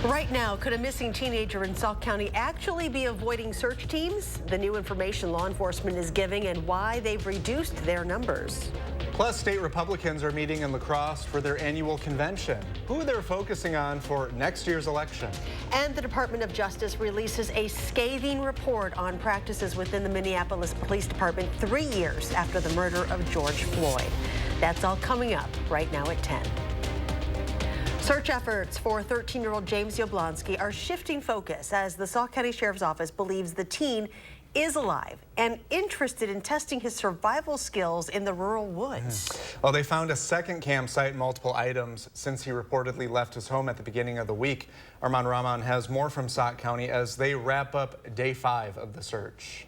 Right now, could a missing teenager in Sauk County actually be avoiding search teams? The new information law enforcement is giving and why they've reduced their numbers. Plus, state Republicans are meeting in La Crosse for their annual convention. Who they're focusing on for next year's election. And the Department of Justice releases a scathing report on practices within the Minneapolis Police Department 3 years after the murder of George Floyd. That's all coming up right now at 10. Search efforts for 13-year-old James Yablonsky are shifting focus as the Sauk County Sheriff's Office believes the teen is alive and interested in testing his survival skills in the rural woods. Well, they found a second campsite, multiple items since he reportedly left his home at the beginning of the week. Armand Rahman has more from Sauk County as they wrap up day 5 of the search.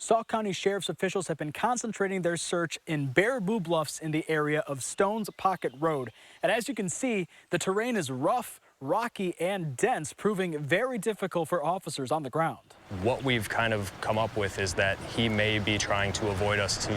Sauk County Sheriff's officials have been concentrating their search in Baraboo Bluffs in the area of Stones Pocket Road. And as you can see, the terrain is rough, rocky, and dense, proving very difficult for officers on the ground. What we've kind of come up with is that he may be trying to avoid us to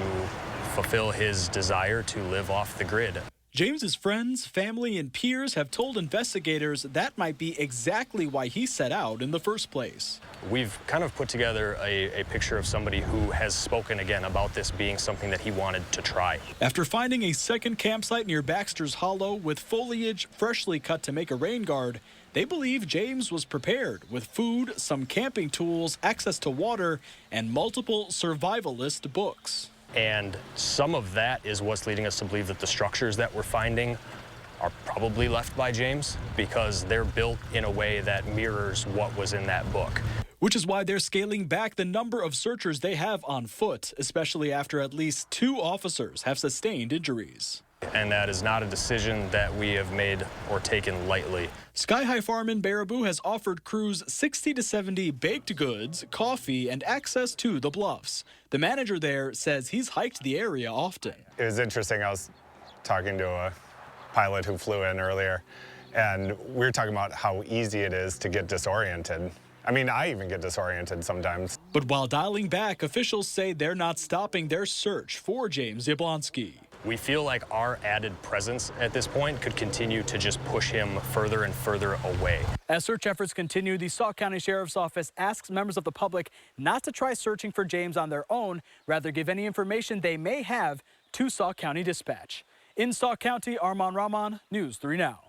fulfill his desire to live off the grid. James's friends, family, and peers have told investigators that might be exactly why he set out in the first place. We've kind of put together a picture of somebody who has spoken again about this being something that he wanted to try. After finding a second campsite near Baxter's Hollow with foliage freshly cut to make a rain guard, they believe James was prepared with food, some camping tools, access to water, and multiple survivalist books. And some of that is what's leading us to believe that the structures that we're finding are probably left by James because they're built in a way that mirrors what was in that book. Which is why they're scaling back the number of searchers they have on foot, especially after at least 2 officers have sustained injuries. And that is not a decision that we have made or taken lightly. Sky High Farm in Baraboo has offered crews 60 to 70 baked goods, coffee, and access to the bluffs. The manager there says he's hiked the area often. It was interesting. I was talking to a pilot who flew in earlier, and we were talking about how easy it is to get disoriented. I mean, I even get disoriented sometimes. But while dialing back, officials say they're not stopping their search for James Yablonsky. We feel like our added presence at this point could continue to just push him further and further away. As search efforts continue, the Sauk County Sheriff's Office asks members of the public not to try searching for James on their own, rather give any information they may have to Sauk County Dispatch. In Sauk County, Armand Rahman, News 3 Now.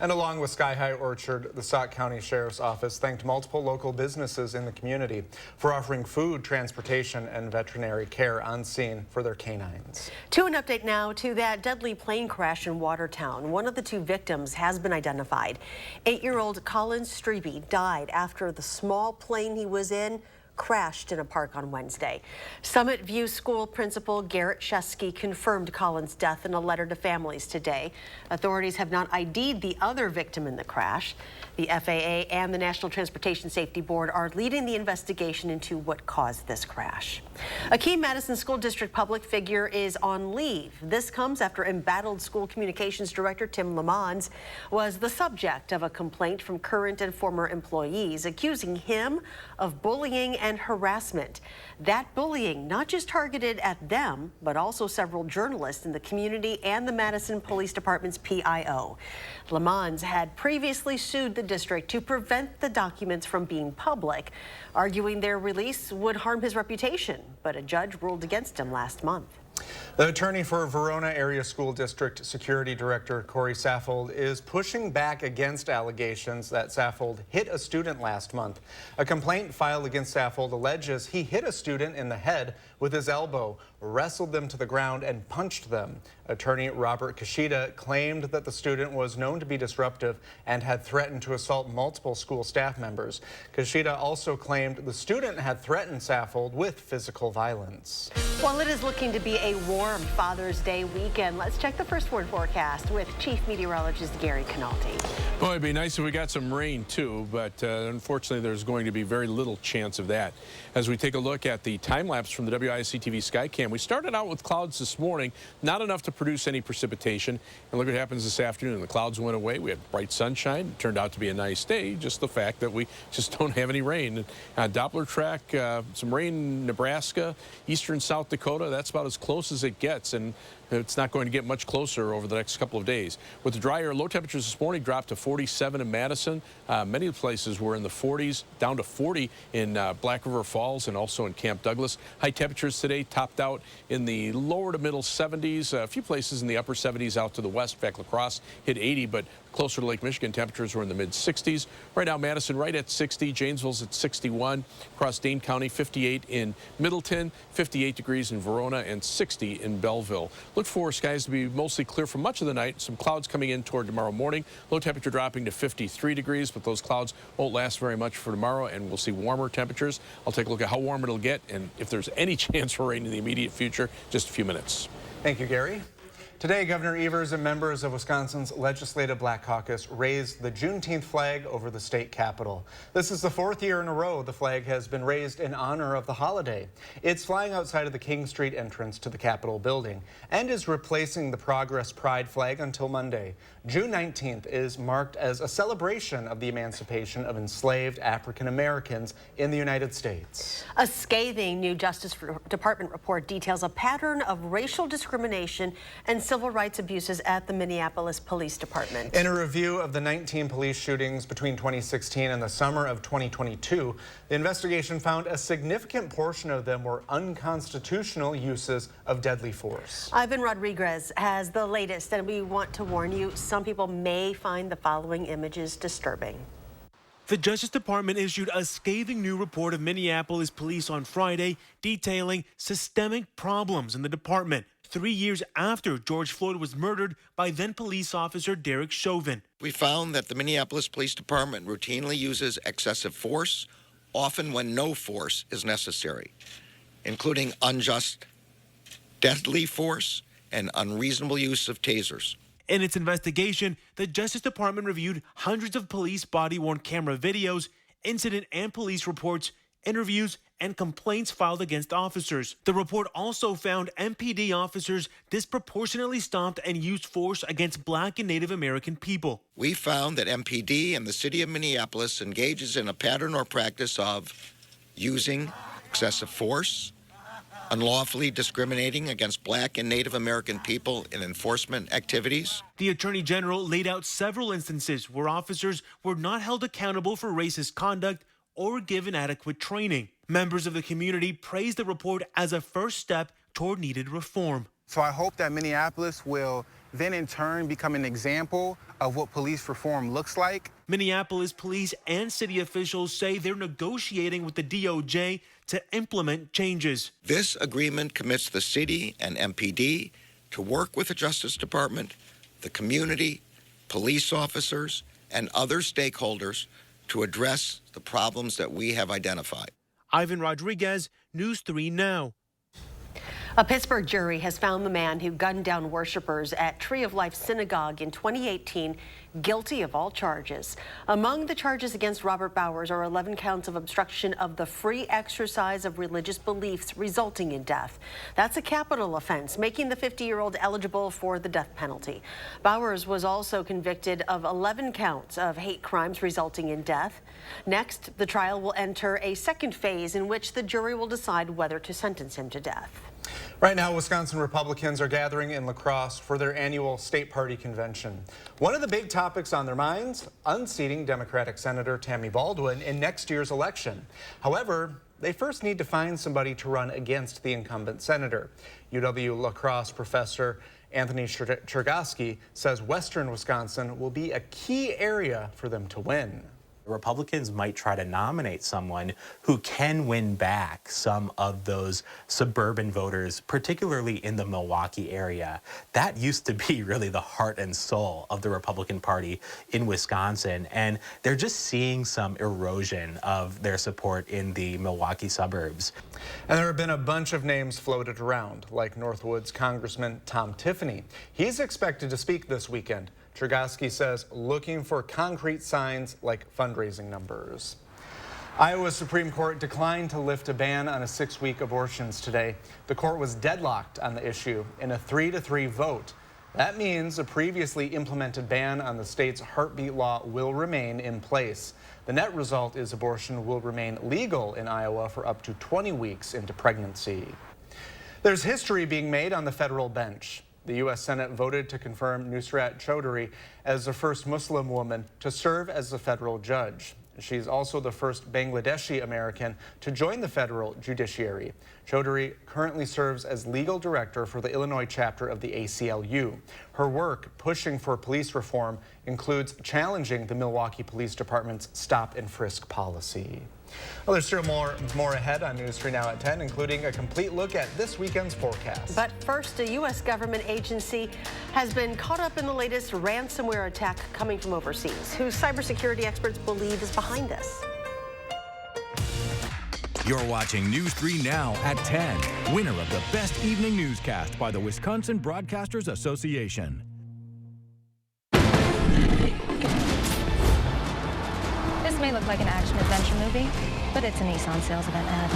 And along with Sky High Orchard, the Sauk County Sheriff's Office thanked multiple local businesses in the community for offering food, transportation, and veterinary care on scene for their canines. To an update now to that deadly plane crash in Watertown. One of the 2 victims has been identified. 8-year-old Colin Strebe died after the small plane he was in crashed in a park on Wednesday. Summit View School Principal Garrett Shesky confirmed Colin's death in a letter to families today. Authorities have not ID'd the other victim in the crash. The FAA and the National Transportation Safety Board are leading the investigation into what caused this crash. A key Madison School District public figure is on leave. This comes after embattled school communications director Tim Lamons was the subject of a complaint from current and former employees accusing him of bullying and harassment. That bullying not just targeted at them, but also several journalists in the community and the Madison Police Department's PIO. Lamons had previously sued the district to prevent the documents from being public, arguing their release would harm his reputation, but a judge ruled against him last month. The attorney for Verona Area School District Security Director Corey Saffold is pushing back against allegations that Saffold hit a student last month. A complaint filed against Saffold alleges he hit a student in the head with his elbow, wrestled them to the ground, and punched them. Attorney Robert Kashida claimed that the student was known to be disruptive and had threatened to assault multiple school staff members. Kashida also claimed the student had threatened Saffold with physical violence. While it is looking to be a warm Father's Day weekend, let's check the first word forecast with Chief Meteorologist Gary Canalti. Boy, it'd be nice if we got some rain too, but unfortunately there's going to be very little chance of that. As we take a look at the time lapse from the WISC-TV Skycam, we started out with clouds this morning, not enough to produce any precipitation. And look what happens this afternoon. The clouds went away. We had bright sunshine. It turned out to be a nice day, just the fact that we just don't have any rain. Doppler track, some rain in Nebraska, eastern South South Dakota, that's about as close as it gets, and it's not going to get much closer over the next couple of days. With the dry air, low temperatures this morning dropped to 47 in Madison. Many places were in the 40s, down to 40 in Black River Falls and also in Camp Douglas. High temperatures today topped out in the lower to middle 70s. A few places in the upper 70s out to the west. In fact, La Crosse hit 80, but closer to Lake Michigan, temperatures were in the mid-60s. Right now, Madison right at 60, Janesville's at 61, across Dane County, 58 in Middleton, 58 degrees in Verona, and 60 in Belleville. Look for skies to be mostly clear for much of the night. Some clouds coming in toward tomorrow morning. Low temperature dropping to 53 degrees, but those clouds won't last very much for tomorrow, and we'll see warmer temperatures. I'll take a look at how warm it'll get, and if there's any chance for rain in the immediate future, just a few minutes. Thank you, Gary. Today, Governor Evers and members of Wisconsin's Legislative Black Caucus raised the Juneteenth flag over the state capitol. This is the 4th year in a row the flag has been raised in honor of the holiday. It's flying outside of the King Street entrance to the Capitol building and is replacing the Progress Pride flag until Monday. June 19th is marked as a celebration of the emancipation of enslaved African Americans in the United States. A scathing new Justice Department report details a pattern of racial discrimination and civil rights abuses at the Minneapolis Police Department. In a review of the 19 police shootings between 2016 and the summer of 2022, the investigation found a significant portion of them were unconstitutional uses of deadly force. Ivan Rodriguez has the latest, and we want to warn you, some people may find the following images disturbing. The Justice Department issued a scathing new report of Minneapolis police on Friday detailing systemic problems in the department 3 years after George Floyd was murdered by then police officer Derek Chauvin. We found that the Minneapolis Police Department routinely uses excessive force, often when no force is necessary, including unjust, deadly force and unreasonable use of tasers. In its investigation, the Justice Department reviewed hundreds of police body-worn camera videos, incident and police reports, interviews, and complaints filed against officers. The report also found MPD officers disproportionately stopped and used force against Black and Native American people. We found that MPD and the city of Minneapolis engages in a pattern or practice of using excessive force, unlawfully discriminating against Black and Native American people in enforcement activities. The Attorney General laid out several instances where officers were not held accountable for racist conduct or given adequate training. Members of the community praised the report as a first step toward needed reform. So I hope that Minneapolis will then in turn become an example of what police reform looks like. Minneapolis police and city officials say they're negotiating with the DOJ to implement changes. This agreement commits the city and MPD to work with the Justice Department, the community, police officers, and other stakeholders to address the problems that we have identified. Ivan Rodriguez, News 3 Now. A Pittsburgh jury has found the man who gunned down worshipers at Tree of Life Synagogue in 2018 guilty of all charges. Among the charges against Robert Bowers are 11 counts of obstruction of the free exercise of religious beliefs resulting in death. That's a capital offense, making the 50-year-old eligible for the death penalty. Bowers was also convicted of 11 counts of hate crimes resulting in death. Next, the trial will enter a second phase in which the jury will decide whether to sentence him to death. Right now, Wisconsin Republicans are gathering in La Crosse for their annual state party convention. One of the big topics on their minds, unseating Democratic Senator Tammy Baldwin in next year's election. However, they first need to find somebody to run against the incumbent senator. UW La Crosse professor Anthony Chergosky says Western Wisconsin will be a key area for them to win. Republicans might try to nominate someone who can win back some of those suburban voters, particularly in the Milwaukee area. That used to be really the heart and soul of the Republican Party in Wisconsin, and they're just seeing some erosion of their support in the Milwaukee suburbs. And there have been a bunch of names floated around, like Northwood's Congressman Tom Tiffany. He's expected to speak this weekend. Chergosky says looking for concrete signs like fundraising numbers. Iowa's Supreme Court declined to lift a ban on 6-week abortions today. The court was deadlocked on the issue in a 3-3 vote. That means a previously implemented ban on the state's heartbeat law will remain in place. The net result is abortion will remain legal in Iowa for up to 20 weeks into pregnancy. There's history being made on the federal bench. The U.S. Senate voted to confirm Nusrat Chaudhry as the first Muslim woman to serve as a federal judge. She's also the first Bangladeshi American to join the federal judiciary. Chaudhry currently serves as legal director for the Illinois chapter of the ACLU. Her work pushing for police reform includes challenging the Milwaukee Police Department's stop and frisk policy. Well, there's still more ahead on News 3 Now at 10, including a complete look at this weekend's forecast. But first, a U.S. government agency has been caught up in the latest ransomware attack coming from overseas. Who cybersecurity experts believe is behind this? You're watching News 3 Now at 10. Winner of the Best Evening Newscast by the Wisconsin Broadcasters Association. This may look like an action-adventure movie, but it's a Nissan sales event ad.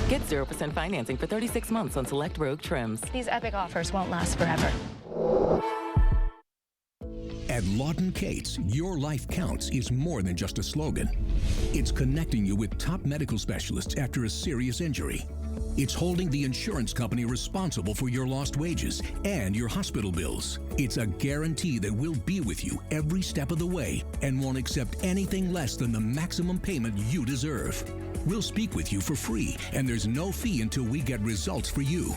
Get 0% financing for 36 months on select Rogue trims. These epic offers won't last forever. At Lawton Cates, your life counts is more than just a slogan. It's connecting you with top medical specialists after a serious injury. It's holding the insurance company responsible for your lost wages and your hospital bills. It's a guarantee that we'll be with you every step of the way and won't accept anything less than the maximum payment you deserve. We'll speak with you for free, and there's no fee until we get results for you.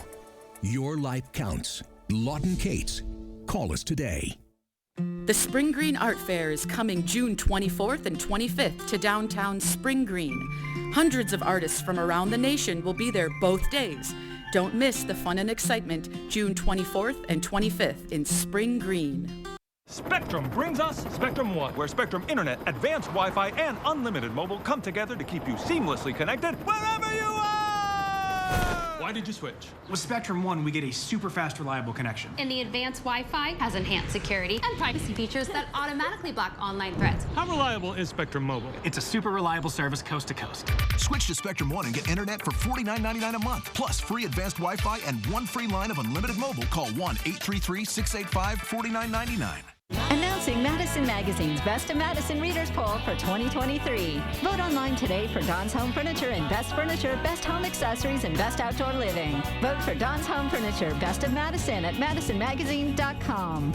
Your life counts. Lawton Cates. Call us today. The Spring Green Art Fair is coming June 24th and 25th to downtown Spring Green. Hundreds of artists from around the nation will be there both days. Don't miss the fun and excitement June 24th and 25th in Spring Green. Spectrum brings us Spectrum One, where Spectrum Internet, advanced Wi-Fi, and unlimited mobile come together to keep you seamlessly connected wherever you are! Why did you switch? With Spectrum One, we get a super fast, reliable connection. And the advanced Wi-Fi has enhanced security and privacy features that automatically block online threats. How reliable is Spectrum Mobile? It's a super reliable service coast to coast. Switch to Spectrum One and get internet for $49.99 a month, plus free advanced Wi-Fi and one free line of unlimited mobile. Call 1-833-685-4999. Announcing Madison Magazine's Best of Madison Readers Poll for 2023. Vote online today for Don's Home Furniture and Best Furniture, Best Home Accessories, and Best Outdoor Living. Vote for Don's Home Furniture, Best of Madison at madisonmagazine.com.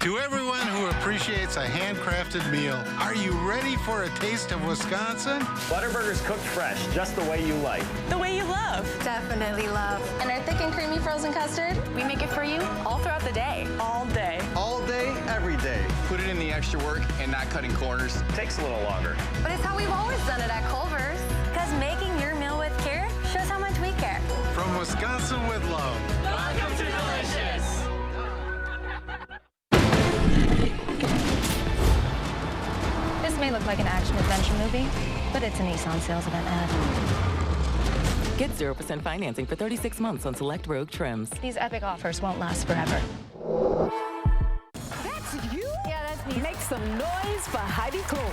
To everyone who appreciates a handcrafted meal, are you ready for a taste of Wisconsin? Butterburgers cooked fresh, just the way you like. The way you love. Definitely love. And our thick and creamy frozen custard, we make it for you all throughout the day. All day. All day, every day. Put it in the extra work and not cutting corners. Takes a little longer. But it's how we've always done it at Culver's. Because making your meal with care shows how much we care. From Wisconsin with love. Welcome to Delicious. This may look like an action-adventure movie, but it's a Nissan sales event ad. Get 0% financing for 36 months on select Rogue trims. These epic offers won't last forever. That's you? Yeah, that's me. Make some noise for Heidi Klum.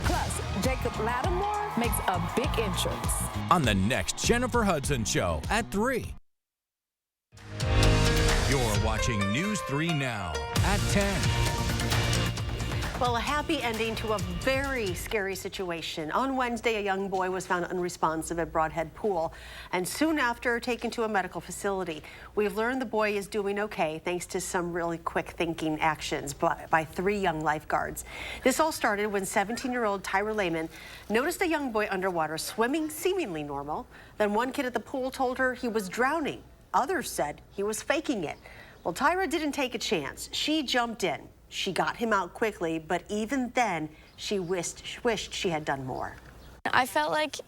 Plus, Jacob Lattimore makes a big entrance. On the next Jennifer Hudson Show at 3. You're watching News 3 Now at 10. Well, a happy ending to a very scary situation. On Wednesday, a young boy was found unresponsive at Broadhead Pool and soon after taken to a medical facility. We've learned the boy is doing okay thanks to some really quick thinking actions by 3 young lifeguards. This all started when 17-year-old Tyra Lehman noticed a young boy underwater swimming seemingly normal. Then one kid at the pool told her he was drowning. Others said he was faking it. Well, Tyra didn't take a chance. She jumped in. She got him out quickly, but even then, she wished she had done more. I felt like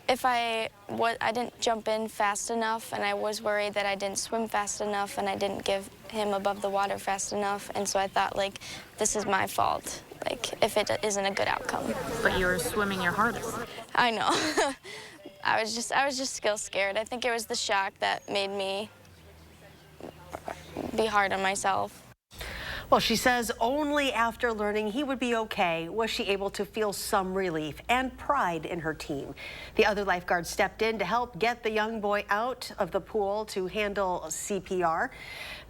if I didn't jump in fast enough, and I was worried that I didn't swim fast enough, and I didn't give him above the water fast enough, and so I thought, like, this is my fault, like, if it isn't a good outcome. But you were swimming your hardest. I know. I was just still scared. I think it was the shock that made me be hard on myself. Well, she says only after learning he would be okay was she able to feel some relief and pride in her team. The other lifeguards stepped in to help get the young boy out of the pool to handle CPR.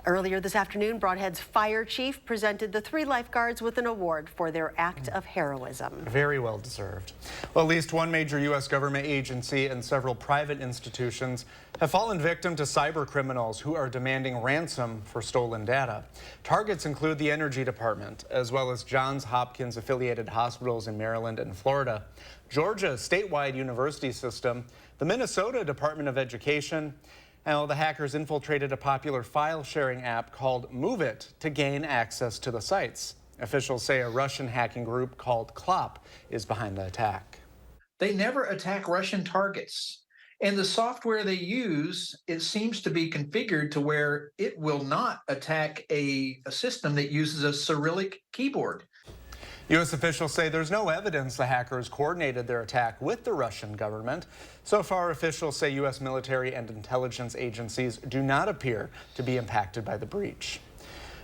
Earlier this afternoon, Brodhead's fire chief presented the 3 lifeguards with an award for their act of heroism. Very well deserved. Well, at least one major U.S. government agency and several private institutions have fallen victim to cyber criminals who are demanding ransom for stolen data. Targets include the Energy Department, as well as Johns Hopkins affiliated hospitals in Maryland and Florida, Georgia's statewide university system, the Minnesota Department of Education. Now, the hackers infiltrated a popular file-sharing app called Move It to gain access to the sites. Officials say a Russian hacking group called Klop is behind the attack. They never attack Russian targets. And the software they use, it seems to be configured to where it will not attack a system that uses a Cyrillic keyboard. U.S. officials say there's no evidence the hackers coordinated their attack with the Russian government. So far, officials say U.S. military and intelligence agencies do not appear to be impacted by the breach.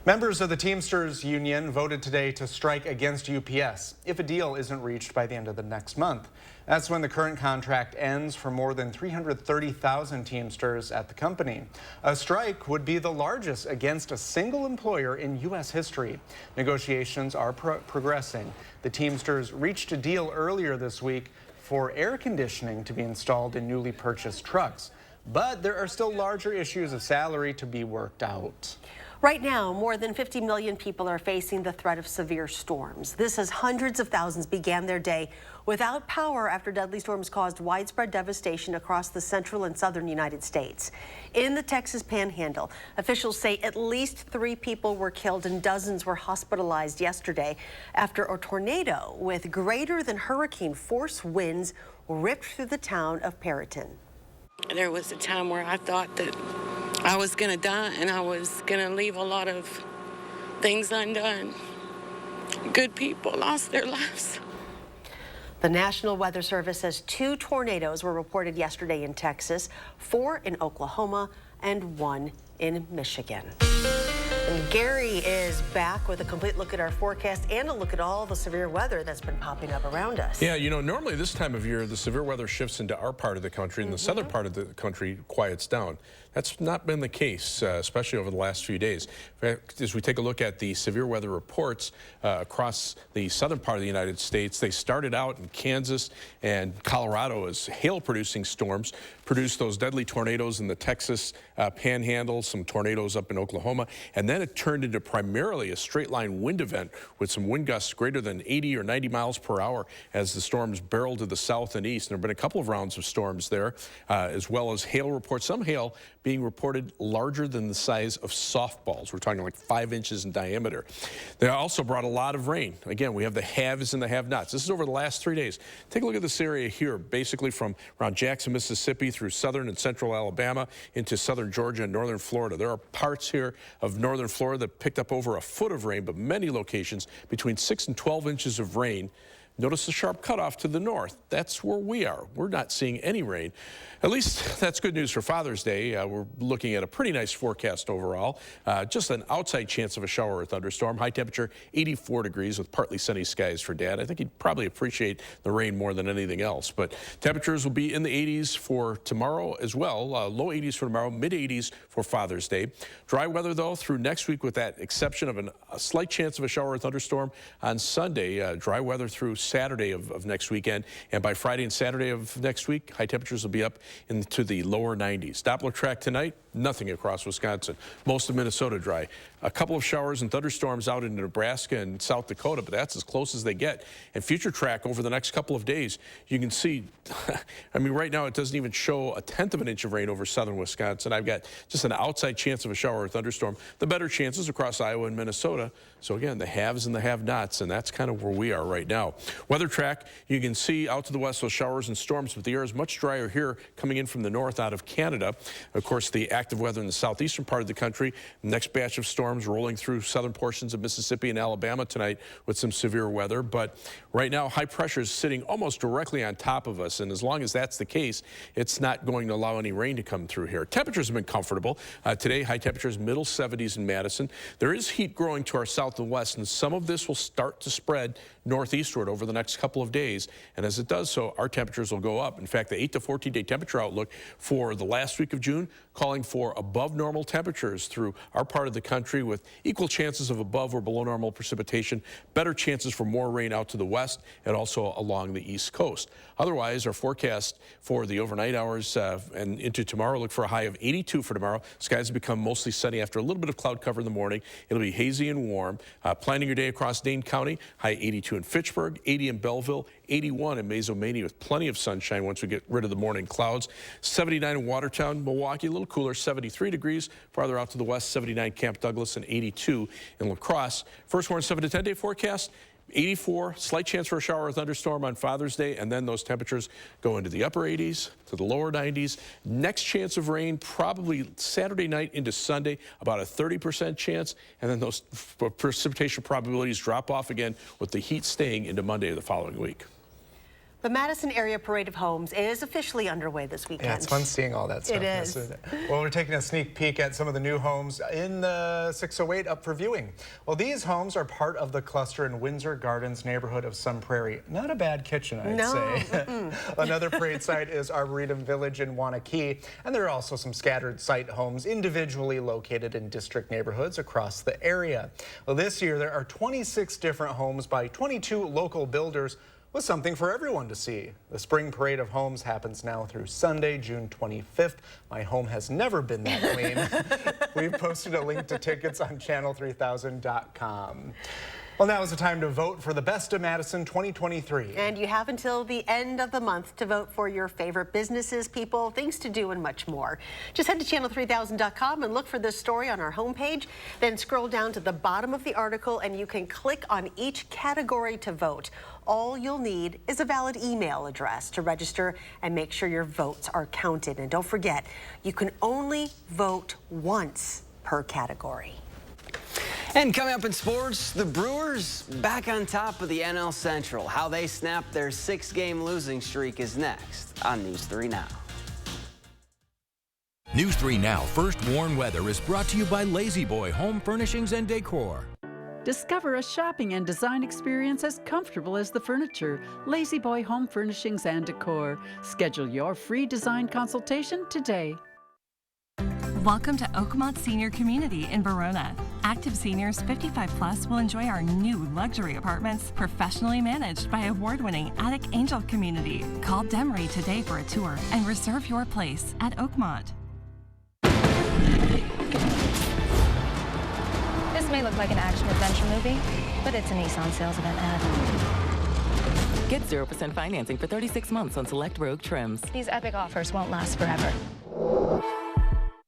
Members of the Teamsters Union voted today to strike against UPS if a deal isn't reached by the end of the next month. That's when the current contract ends for more than 330,000 Teamsters at the company. A strike would be the largest against a single employer in U.S. history. Negotiations are progressing. The Teamsters reached a deal earlier this week for air conditioning to be installed in newly purchased trucks. But there are still larger issues of salary to be worked out. Right now, more than 50 million people are facing the threat of severe storms. This as hundreds of thousands began their day without power after deadly storms caused widespread devastation across the central and southern United States. In the Texas Panhandle, officials say at least 3 people were killed and dozens were hospitalized yesterday after a tornado with greater than hurricane force winds ripped through the town of Perryton. There was a time where I thought that I was going to die and I was going to leave a lot of things undone. Good people lost their lives. The National Weather Service says 2 tornadoes were reported yesterday in Texas, 4 in Oklahoma, and 1 in Michigan. And Gary is back with a complete look at our forecast and a look at all the severe weather that's been popping up around us. Yeah, you know, normally this time of year, the severe weather shifts into our part of the country and the southern part of the country quiets down. That's not been the case, especially over the last few days. In fact, as we take a look at the severe weather reports across the southern part of the United States, they started out in Kansas and Colorado as hail-producing storms, produced those deadly tornadoes in the Texas Panhandle, some tornadoes up in Oklahoma, and then it turned into primarily a straight-line wind event with some wind gusts greater than 80 or 90 miles per hour as the storms barreled to the south and east. And there have been a couple of rounds of storms there, as well as hail reports. Some hail being reported larger than the size of softballs. We're talking like 5 inches in diameter. They also brought a lot of rain. Again, we have the haves and the have-nots. This is over the last 3 days. Take a look at this area here, basically from around Jackson, Mississippi through southern and central Alabama into southern Georgia and northern Florida. There are parts here of northern Florida that picked up over a foot of rain, but many locations between 6 and 12 inches of rain. Notice the sharp cutoff to the north. That's where we are. We're not seeing any rain. At least that's good news for Father's Day. We're looking at a pretty nice forecast overall. Just an outside chance of a shower or thunderstorm. High temperature 84 degrees with partly sunny skies for Dad. I think he'd probably appreciate the rain more than anything else. But temperatures will be in the 80s for tomorrow as well. Low 80s for tomorrow, mid 80s for Father's Day. Dry weather though through next week with that exception of a slight chance of a shower or thunderstorm on Sunday. Dry weather through Saturday of next weekend. And by Friday and Saturday of next week, high temperatures will be up into the lower 90s. Doppler track tonight, nothing across Wisconsin. Most of Minnesota dry. A couple of showers and thunderstorms out in Nebraska and South Dakota, but that's as close as they get. And future track over the next couple of days, you can see, I mean, right now it doesn't even show 1/10 of an inch of rain over southern Wisconsin. I've got just an outside chance of a shower or thunderstorm. The better chances across Iowa and Minnesota. So again, the haves and the have-nots, and that's kind of where we are right now. Weather track, you can see out to the west those showers and storms, but the air is much drier here coming in from the north out of Canada. Of course, the active weather in the southeastern part of the country. Next batch of storms rolling through southern portions of Mississippi and Alabama tonight with some severe weather. But right now, high pressure is sitting almost directly on top of us. And as long as that's the case, it's not going to allow any rain to come through here. Temperatures have been comfortable. Today, high temperatures, middle 70s in Madison. There is heat growing to our south and west, and some of this will start to spread northeastward over the next couple of days. And as it does so, our temperatures will go up. In fact, the 8 to 14-day temperature outlook for the last week of June calling for above normal temperatures through our part of the country with equal chances of above or below normal precipitation, better chances for more rain out to the west and also along the east coast. Otherwise, our forecast for the overnight hours and into tomorrow look for a high of 82 for tomorrow. Skies become mostly sunny after a little bit of cloud cover in the morning. It'll be hazy and warm. Planning your day across Dane County, high 82 in Fitchburg, 80 in Belleville, 81 in Mazomanie with plenty of sunshine once we get rid of the morning clouds. 79 in Watertown, Milwaukee, a little cooler, 73 degrees. Farther out to the west, 79 Camp Douglas and 82 in La Crosse. First warn 7 to 10 day forecast. 84, slight chance for a shower or thunderstorm on Father's Day, and then those temperatures go into the upper 80s to the lower 90s. Next chance of rain probably Saturday night into Sunday, about a 30% chance, and then those precipitation probabilities drop off again with the heat staying into Monday of the following week. The Madison Area Parade of Homes is officially underway this weekend. Yeah, it's fun seeing all that stuff. It is. Isn't it? Well, we're taking a sneak peek at some of the new homes in the 608 up for viewing. Well, these homes are part of the cluster in Windsor Gardens neighborhood of Sun Prairie. Not a bad kitchen, I'd say. Another parade site is Arboretum Village in Wanakee, and there are also some scattered site homes individually located in district neighborhoods across the area. Well, this year there are 26 different homes by 22 local builders with something for everyone to see. The Spring Parade of Homes happens now through Sunday, June 25th. My home has never been that clean. We've posted a link to tickets on channel3000.com. Well, now is the time to vote for the Best of Madison 2023. And you have until the end of the month to vote for your favorite businesses, people, things to do, and much more. Just head to channel3000.com and look for this story on our homepage. Then scroll down to the bottom of the article and you can click on each category to vote. All you'll need is a valid email address to register and make sure your votes are counted. And don't forget, you can only vote once per category. And coming up in sports, the Brewers back on top of the NL Central. How they snapped their 6-game losing streak is next on News 3 Now. News 3 Now First Warn Weather is brought to you by Lazy Boy Home Furnishings and Decor. Discover a shopping and design experience as comfortable as the furniture. Lazy Boy Home Furnishings and Decor. Schedule your free design consultation today. Welcome to Oakmont Senior Community in Verona. Active seniors 55 plus will enjoy our new luxury apartments, professionally managed by award-winning Attic Angel Community. Call Demery today for a tour and reserve your place at Oakmont. This may look like an action-adventure movie, but it's a Nissan sales event ad. Get 0% financing for 36 months on select Rogue trims. These epic offers won't last forever.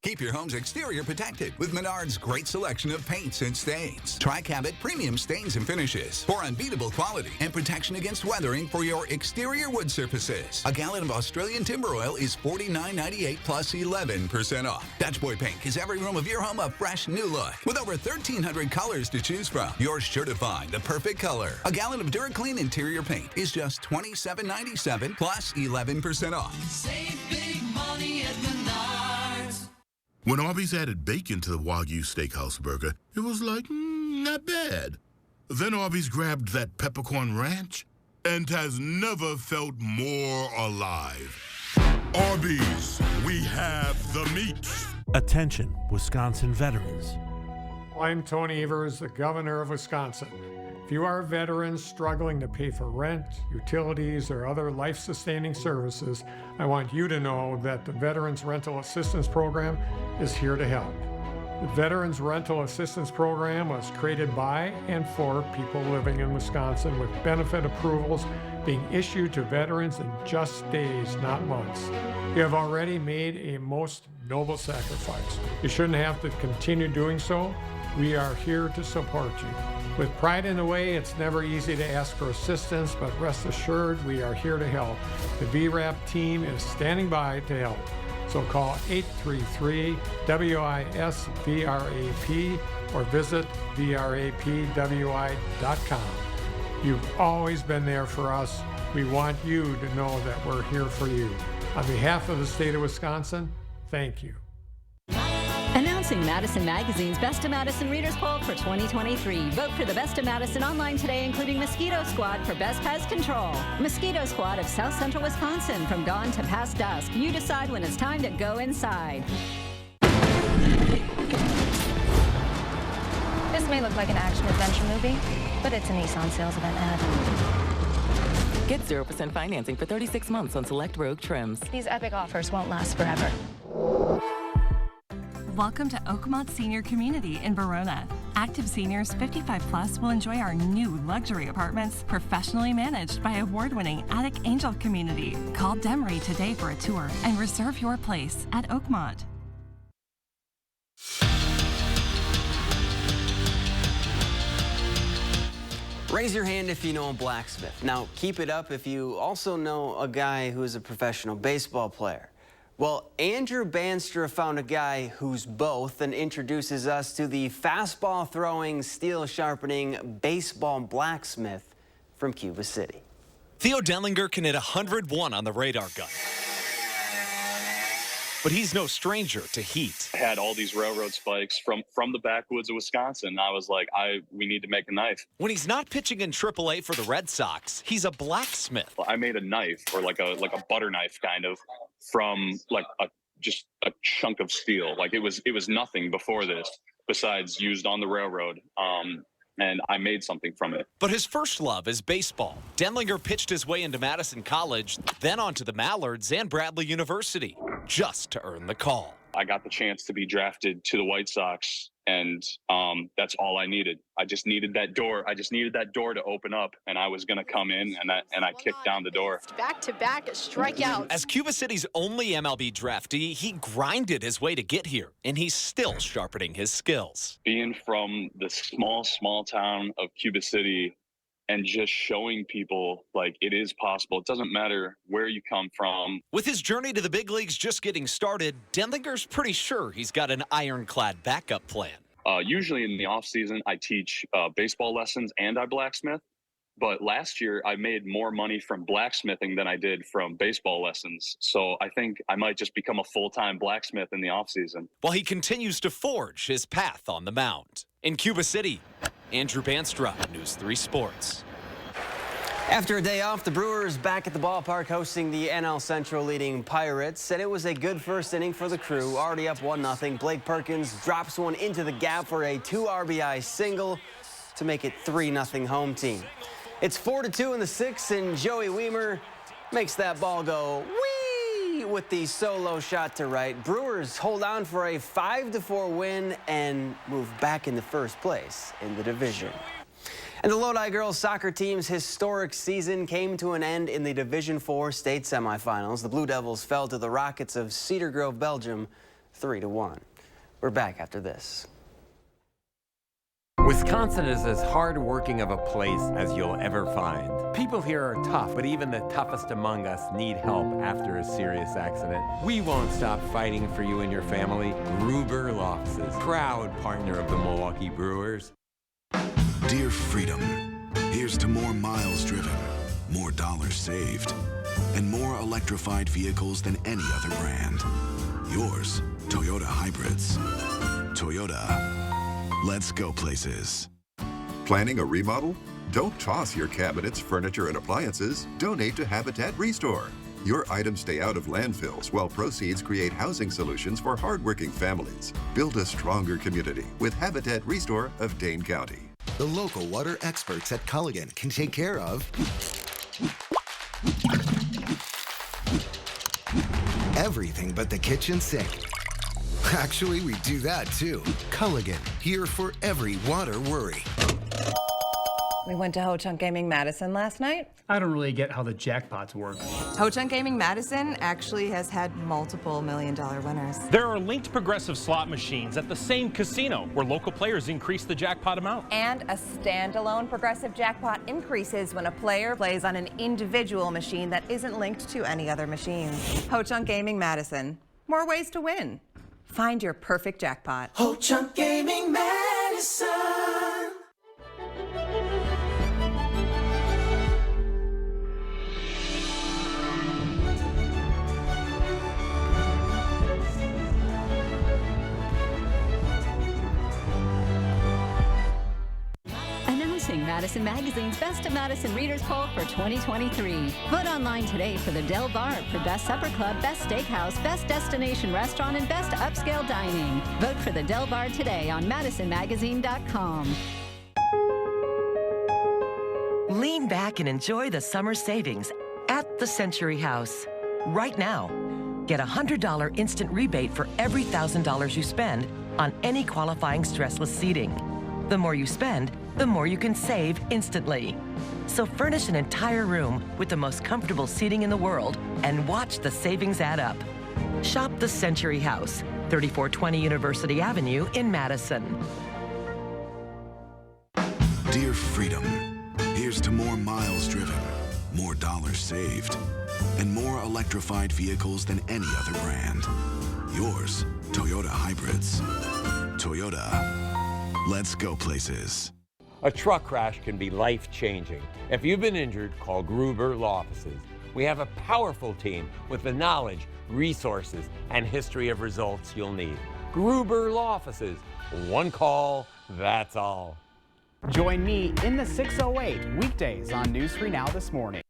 Keep your home's exterior protected with Menard's great selection of paints and stains. Tri-Cabot premium stains and finishes for unbeatable quality and protection against weathering for your exterior wood surfaces. A gallon of Australian timber oil is $49.98 plus 11% off. Dutch Boy Paint gives every room of your home a fresh new look. With over 1,300 colors to choose from, you're sure to find the perfect color. A gallon of DuraClean interior paint is just $27.97 plus 11% off. Save big money at Menards. When Arby's added bacon to the Wagyu Steakhouse burger, it was like, not bad. Then Arby's grabbed that peppercorn ranch and has never felt more alive. Arby's, we have the meat. Attention, Wisconsin veterans. I'm Tony Evers, the governor of Wisconsin. If you are a veteran struggling to pay for rent, utilities, or other life-sustaining services, I want you to know that the Veterans Rental Assistance Program is here to help. The Veterans Rental Assistance Program was created by and for people living in Wisconsin, with benefit approvals being issued to veterans in just days, not months. You have already made a most noble sacrifice. You shouldn't have to continue doing so. we are here to support you. With Pride in the Way, it's never easy to ask for assistance, but rest assured we are here to help. The VRAP team is standing by to help. So call 833-WISC-VRAP or visit VRAPWI.com. You've always been there for us. We want you to know that we're here for you. On behalf of the state of Wisconsin, thank you. Announcing Madison Magazine's Best of Madison Readers Poll for 2023. Vote for the Best of Madison online today, including Mosquito Squad for Best Pest Control. Mosquito Squad of South Central Wisconsin from dawn to past dusk. You decide when it's time to go inside. This may look like an action-adventure movie, but it's a Nissan sales event ad. Get 0% financing for 36 months on select Rogue trims. These epic offers won't last forever. Welcome to Oakmont Senior Community in Verona. Active seniors 55 plus will enjoy our new luxury apartments, professionally managed by award-winning Attic Angel Community. Call Demery today for a tour and reserve your place at Oakmont. Raise your hand if you know a blacksmith. Now, keep it up if you also know a guy who is a professional baseball player. Well, Andrew Banstra found a guy who's both and introduces us to the fastball-throwing, steel-sharpening baseball blacksmith from Cuba City. Theo Denlinger can hit 101 on the radar gun. But he's no stranger to heat. I had all these railroad spikes from the backwoods of Wisconsin. I was like, we need to make a knife. When he's not pitching in AAA for the Red Sox, he's a blacksmith. I made a knife, or like a butter knife kind of, from like just a chunk of steel. Like it was nothing before this besides used on the railroad. And I made something from it. But his first love is baseball. Denlinger pitched his way into Madison College, then onto the Mallards and Bradley University, just to earn the call. I got the chance to be drafted to the White Sox, and that's all I needed. I just needed that door. I just needed that door to open up, and I was going to come in, and I kicked down the door. Back-to-back strikeouts. As Cuba City's only MLB draftee, he grinded his way to get here, and he's still sharpening his skills. Being from the small town of Cuba City, and just showing people, like, it is possible. It doesn't matter where you come from. With his journey to the big leagues just getting started, Denlinger's pretty sure he's got an ironclad backup plan. Usually in the off-season, I teach baseball lessons and I blacksmith. But last year, I made more money from blacksmithing than I did from baseball lessons. So I think I might just become a full-time blacksmith in the off-season. While he continues to forge his path on the mound. In Cuba City, Andrew Banstra, News 3 Sports. After a day off, the Brewers back at the ballpark hosting the NL Central leading Pirates, and it was a good first inning for the crew. Already up 1-0. Blake Perkins drops one into the gap for a 2 RBI single to make it 3-0 home team. It's 4-2 in the 6th, and Joey Weimer makes that ball go whee with the solo shot to right. Brewers hold on for a 5-4 win and move back into first place in the division. And the Lodi girls soccer team's historic season came to an end in the Division IV state semifinals. The Blue Devils fell to the Rockets of Cedar Grove, Belgium, 3-1. We're back after this. Wisconsin is as hard-working of a place as you'll ever find. People here are tough, but even the toughest among us need help after a serious accident. We won't stop fighting for you and your family. Gruber Lofts, proud partner of the Milwaukee Brewers. Dear Freedom, here's to more miles driven, more dollars saved, and more electrified vehicles than any other brand. Yours, Toyota Hybrids. Toyota. Let's go places. Planning a remodel? Don't toss your cabinets, furniture, and appliances. Donate to Habitat Restore. Your items stay out of landfills while proceeds create housing solutions for hardworking families. Build a stronger community with Habitat Restore of Dane County. The local water experts at Culligan can take care of everything but the kitchen sink. Actually, we do that too. Culligan, here for every water worry. We went to Ho Chunk Gaming Madison last night. I don't really get how the jackpots work. Ho Chunk Gaming Madison actually has had multiple million-dollar winners. There are linked progressive slot machines at the same casino where local players increase the jackpot amount. And a standalone progressive jackpot increases when a player plays on an individual machine that isn't linked to any other machines. Ho Chunk Gaming Madison. More ways to win. Find your perfect jackpot. Ho Chunk Gaming Madison. Announcing Madison Magazine's Best of Madison Readers Poll for 2023. Vote online today for the Del Bar for Best Supper Club, Best Steakhouse, Best Destination Restaurant, and Best Upscale Dining. Vote for the Del Bar today on MadisonMagazine.com. Lean back and enjoy the summer savings at the Century House. Right now, get a $100 instant rebate for every $1,000 you spend on any qualifying stressless seating. The more you spend, the more you can save instantly. So furnish an entire room with the most comfortable seating in the world and watch the savings add up. Shop the Century House, 3420 University Avenue in Madison. Dear Freedom, here's to more miles driven, more dollars saved, and more electrified vehicles than any other brand. Yours, Toyota Hybrids. Toyota. Let's go places. A truck crash can be life-changing. If you've been injured, call Gruber Law Offices. We have a powerful team with the knowledge, resources, and history of results you'll need. Gruber Law Offices. One call, that's all. Join me in the 608 weekdays on News 3 Now this morning.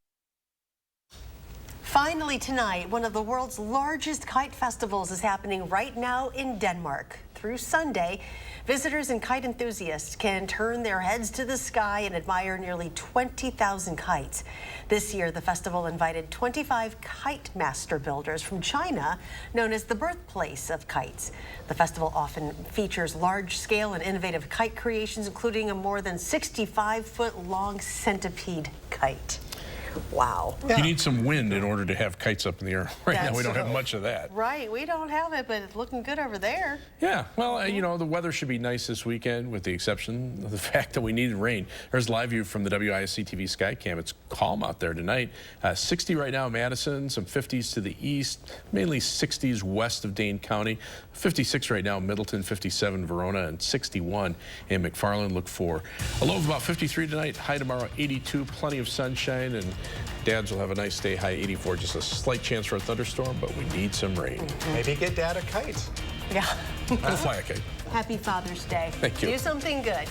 Finally tonight, one of the world's largest kite festivals is happening right now in Denmark. Through Sunday, visitors and kite enthusiasts can turn their heads to the sky and admire nearly 20,000 kites. This year, the festival invited 25 kite master builders from China, known as the birthplace of kites. The festival often features large-scale and innovative kite creations, including a more than 65-foot-long centipede kite. Wow. You need some wind in order to have kites up in the air. Right now, we don't have right. much of that. Right, we don't have it, but it's looking good over there. Yeah, well, you know, the weather should be nice this weekend, with the exception of the fact that we needed rain. There's live view from the WISC-TV Skycam. It's calm out there tonight. 60 right now in Madison, some 50s to the east, mainly 60s west of Dane County. 56 right now in Middleton, 57 Verona, and 61 in McFarland. Look for a low of about 53 tonight, high tomorrow 82, plenty of sunshine, and dads will have a nice day, high 84. Just a slight chance for a thunderstorm, but we need some rain. Maybe get dad a kite. Yeah. I'll fly a kite. Happy Father's Day. Thank you. Do something good.